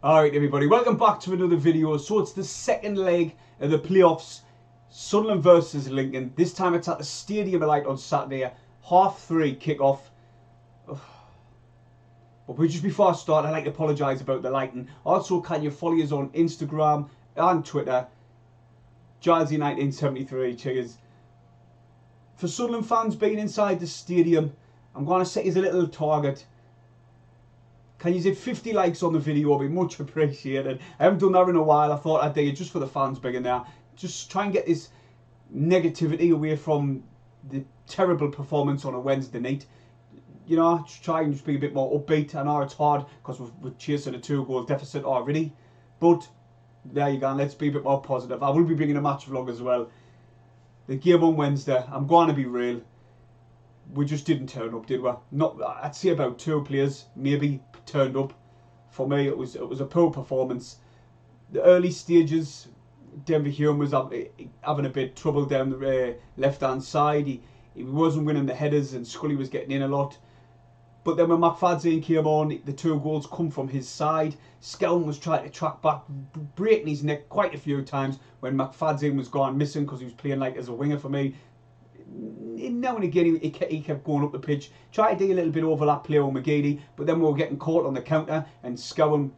Alright everybody, welcome back to another video. So it's the second leg of the playoffs, Sunderland versus Lincoln. This time it's at the Stadium of Light on Saturday, 3:30 kick-off. But just before I start, I'd like to apologise about the lighting. Also, can you follow us on Instagram and Twitter, GILESY 1973, cheers. For Sunderland fans being inside the stadium, I'm going to set you a little target. Can you hit 50 likes on the video? It'll be much appreciated. I haven't done that in a while. I thought I'd do it just for the fans being in there. Just try and get this negativity away from the terrible performance on a Wednesday night. You know, just try and just be a bit more upbeat. I know it's hard because we're chasing a 2-goal deficit already. But there you go. Let's be a bit more positive. I will be bringing a match vlog as well. The game on Wednesday, I'm going to be real. We just didn't turn up, did we? Not, I'd say about 2 players maybe turned up. For me, it was a poor performance. The early stages, Denver Hume was having a bit trouble down the left-hand side. He wasn't winning the headers, and Scully was getting in a lot. But then when McFadzean came on, the 2 goals come from his side. Skelton was trying to track back, breaking his neck quite a few times when McFadzean was gone missing because he was playing like as a winger for me. Now and again he kept going up the pitch, tried to do a little bit overlap play on McGeady, but then we were getting caught on the counter, and Skelton,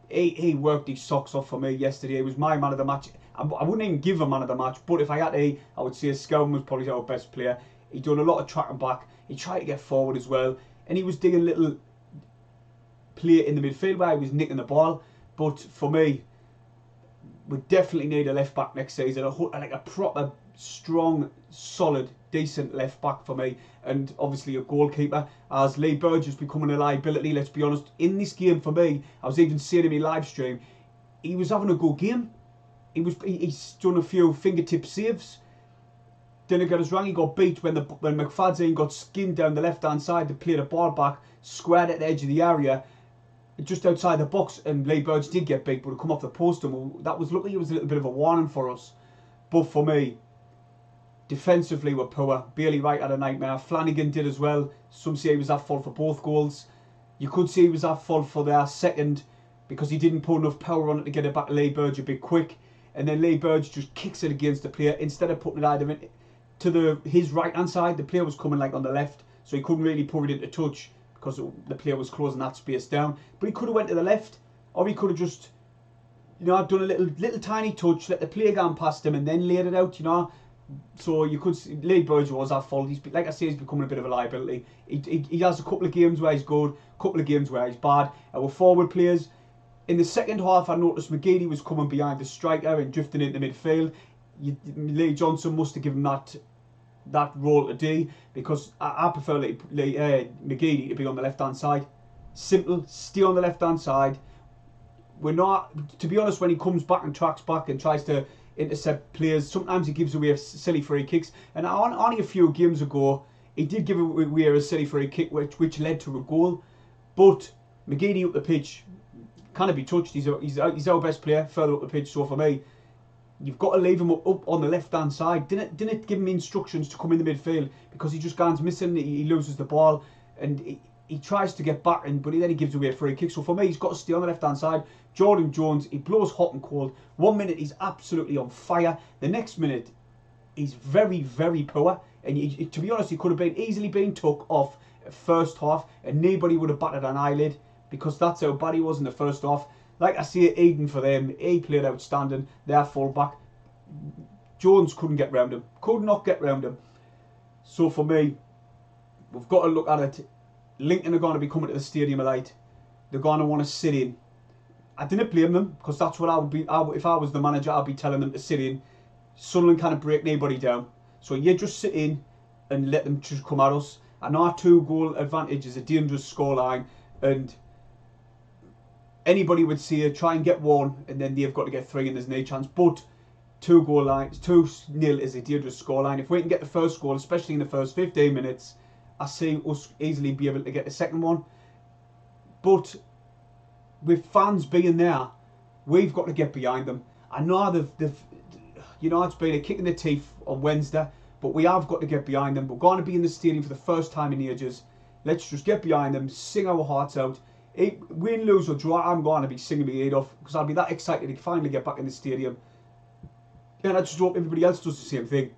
he worked his socks off for me yesterday. He was my man of the match. I wouldn't even give him man of the match, but if I had to, I would say Skelton was probably our best player. He done a lot of tracking back, he tried to get forward as well, and he was doing a little play in the midfield where he was nicking the ball. But for me, we definitely need a left back next season, like a proper, strong, solid, decent left back for me, and obviously a goalkeeper, as Lee Burge is becoming a liability. Let's be honest, in this game for me, I was even saying in my live stream, he was having a good game. He's done a few fingertip saves. Didn't get us wrong, he got beat when McFadzean got skinned down the left hand side to play the ball back, squared at the edge of the area, just outside the box, and Lee Burge did get beat, but it come off the post, and that was luckily. It was a little bit of a warning for us. But for me, defensively we're poor. Bailey Wright had a nightmare. Flanagan did as well. Some say he was at fault for both goals. You could say he was at fault for their second because he didn't put enough power on it to get it back to Lee Burge a bit quick, and then Lee Burge just kicks it against the player instead of putting it either in to his right hand side. The player was coming like on the left, so he couldn't really put it into touch because the player was closing that space down. But he could have went to the left, or he could have just, you know, done a little tiny touch, let the player go past him, and then laid it out, you know. So you could see Lee Burge was at fault. He's, like I say, he's becoming a bit of a liability. He has a couple of games where he's good, a couple of games where he's bad. Our forward players, in the second half, I noticed McGeady was coming behind the striker and drifting into midfield. Lee Johnson must have given that role to D, because I prefer McGeady to be on the left hand side. Simple, stay on the left hand side. We're not, to be honest, when he comes back and tracks back and tries to intercept players, sometimes he gives away silly free kicks, and only a few games ago he did give away a silly free kick which led to a goal. But McGeady up the pitch can't be touched. He's our best player further up the pitch. So for me, you've got to leave him up on the left hand side. Didn't give him instructions to come in the midfield, because he just goes missing. He loses the ball, and he tries to get back in, but then he gives away a free kick. So for me, he's got to stay on the left hand side. Jordan Jones, he blows hot and cold. 1 minute he's absolutely on fire, the next minute he's very, very poor. And to be honest, he could have easily been took off first half, and nobody would have batted an eyelid, because that's how bad he was in the first half. Like I say, Eden for them, he played outstanding. Their fullback, Jones, couldn't get round him. Could not get round him. So for me, we've got to look at it. Lincoln are going to be coming to the Stadium of Light. They're going to want to sit in. I didn't blame them, because that's what I would be. If I was the manager, I'd be telling them to sit in. Sunderland can't break anybody down. So you just sit in and let them just come at us. I know our 2-goal advantage is a dangerous scoreline, and anybody would say try and get 1 and then they've got to get 3 and there's no chance. But 2-0 is a dangerous scoreline. If we can get the first goal, especially in the first 15 minutes, I see us easily be able to get the second one. But with fans being there, we've got to get behind them. I know you know, it's been a kick in the teeth on Wednesday, but we have got to get behind them. We're going to be in the stadium for the first time in ages. Let's just get behind them, sing our hearts out. Win, lose or draw, I'm going to be singing my head off because I'll be that excited to finally get back in the stadium. And I just hope everybody else does the same thing.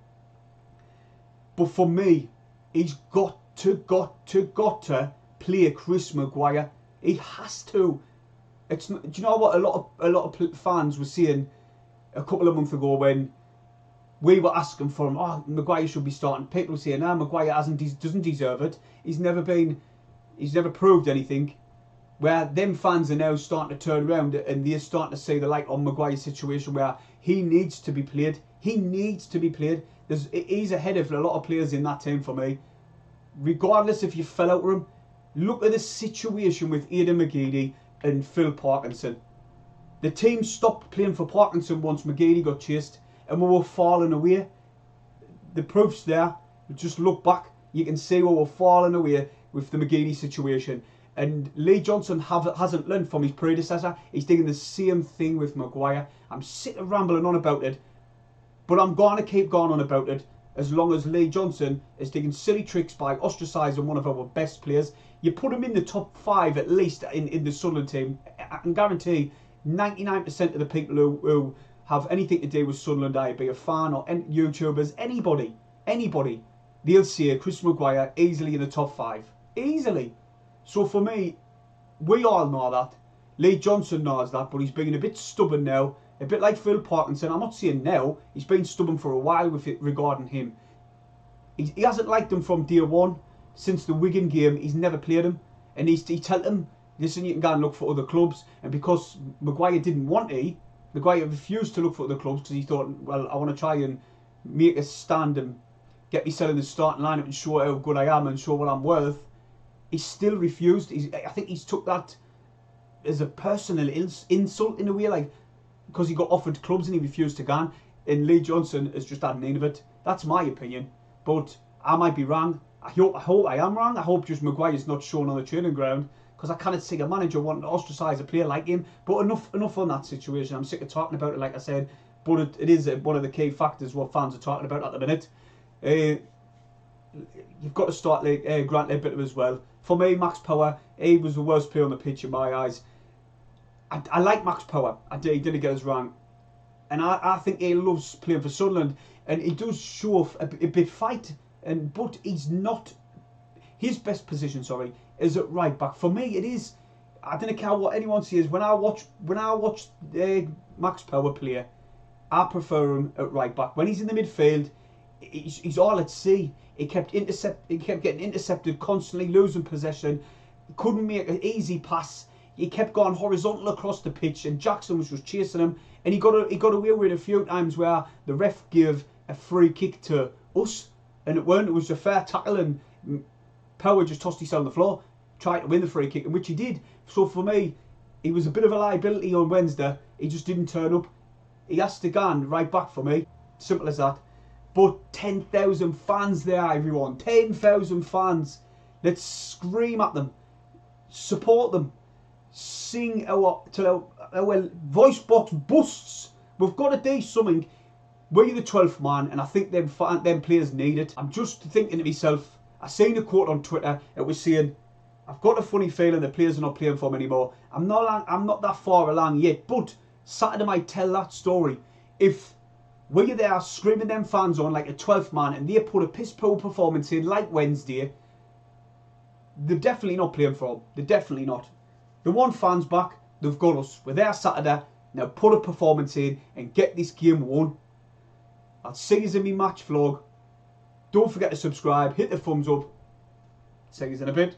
But for me, he's got to play Chris Maguire. He has to. It's not, do you know what a lot of fans were saying a couple of months ago when we were asking for him? Oh, Maguire should be starting. People were saying, "No, Maguire doesn't deserve it. He's never proved anything." Where them fans are now starting to turn around and they're starting to see the light on Maguire's situation where he needs to be played. He needs to be played. He's ahead of a lot of players in that team for me. Regardless if you fell out with him, look at the situation with Aidan McGeady and Phil Parkinson. The team stopped playing for Parkinson once McGeady got chased and we were falling away. The proof's there. Just look back. You can see we were falling away with the McGeady situation. And Lee Johnson hasn't learned from his predecessor. He's doing the same thing with Maguire. I'm sick of rambling on about it. But I'm going to keep going on about it as long as Lee Johnson is taking silly tricks by ostracising one of our best players. You put him in the top 5 at least in the Sunderland team. I can guarantee 99% of the people who have anything to do with Sunderland, be a fan or YouTubers, anybody, they'll say Chris Maguire easily in the top 5. Easily. So for me, we all know that. Lee Johnson knows that, but he's being a bit stubborn now. A bit like Phil Parkinson. I'm not saying now. He's been stubborn for a while with it regarding him. He hasn't liked him from day one. Since the Wigan game, he's never played him. And he tell him, listen, you can go and look for other clubs. And because Maguire didn't want to, Maguire refused to look for other clubs because he thought, well, I want to try and make a stand and get myself in the starting lineup and show how good I am and show what I'm worth. He still refused. I think he's took that as a personal insult in a way, like because he got offered clubs and he refused to go. And Lee Johnson has just had an end of it. That's my opinion, but I might be wrong. I hope I am wrong. I hope just Maguire's not shown on the training ground because I cannot see a manager wanting to ostracise a player like him. But enough on that situation. I'm sick of talking about it, like I said. But it is one of the key factors what fans are talking about at the minute. You've got to start Grant Ledbetter as well. For me, Max Power, he was the worst player on the pitch in my eyes. I like Max Power. He didn't get us wrong. And I think he loves playing for Sunderland. And he does show a bit fight. But he's not... His best position, is at right back. For me, it is... I don't care what anyone says. When I watch Max Power play, I prefer him at right back. When he's in the midfield, he's all at sea. He kept getting intercepted constantly, losing possession. He couldn't make an easy pass. He kept going horizontal across the pitch, and Jackson was just chasing him. And he got away with it a few times where the ref gave a free kick to us, and it was a fair tackle, and Power just tossed himself on the floor, tried to win the free kick, which he did. So for me, he was a bit of a liability on Wednesday. He just didn't turn up. He has to go right back for me. Simple as that. But 10,000 fans there, everyone. 10,000 fans. Let's scream at them. Support them. Sing till our voice box busts. We've got to do something. We're the 12th man, and I think them players need it. I'm just thinking to myself, I seen a quote on Twitter. It was saying, I've got a funny feeling the players are not playing for him anymore. I'm not that far along yet, but Saturday might tell that story. If we're there screaming them fans on like a 12th man and they put a piss poor performance in like Wednesday, they're definitely not playing for him. They're definitely not. They want fans back. They've got us. We're there Saturday. Now put a performance in and get this game won. I'll see you in my match vlog. Don't forget to subscribe. Hit the thumbs up. See you in a bit.